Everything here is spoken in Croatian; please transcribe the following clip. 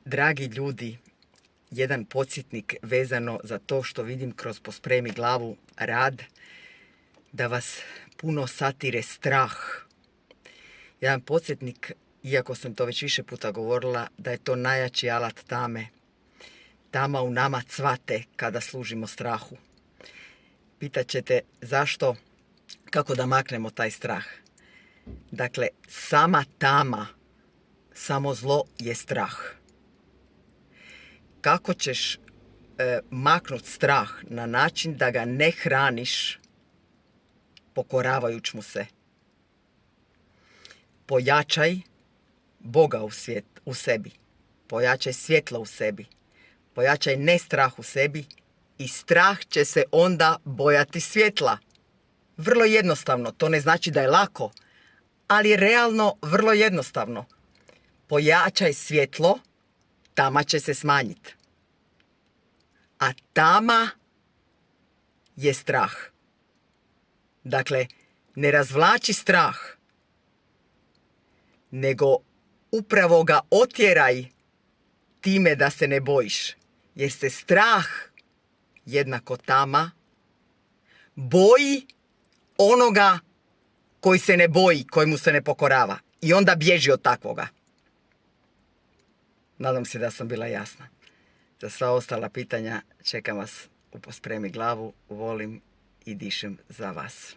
Dragi ljudi, jedan podsjetnik vezano za to što vidim kroz Pospremi glavu rad, da vas puno satire strah. Jedan podsjetnik, iako sam to već više puta govorila, da je to najjači alat tame. Tama u nama cvate kada služimo strahu. Pitat ćete zašto, kako da maknemo taj strah. Dakle, sama tama, samo zlo je strah. Kako ćeš maknuti strah na način da ga ne hraniš pokoravajući mu se? Pojačaj Boga u sebi. Pojačaj svjetlo u sebi. Pojačaj nestrah u sebi i strah će se onda bojati svjetla. Vrlo jednostavno, to ne znači da je lako, ali je realno vrlo jednostavno. Pojačaj svjetlo, tama će se smanjiti. A tama je strah. Dakle, ne razvlači strah, nego upravo ga otjeraj time da se ne bojiš. Jer se strah, jednako tama, boji onoga koji se ne boji, koji mu se ne pokorava. I onda bježi od takvoga. Nadam se da sam bila jasna. Za sva ostala pitanja čekam vas u Pospremi glavu. Volim i dišem za vas.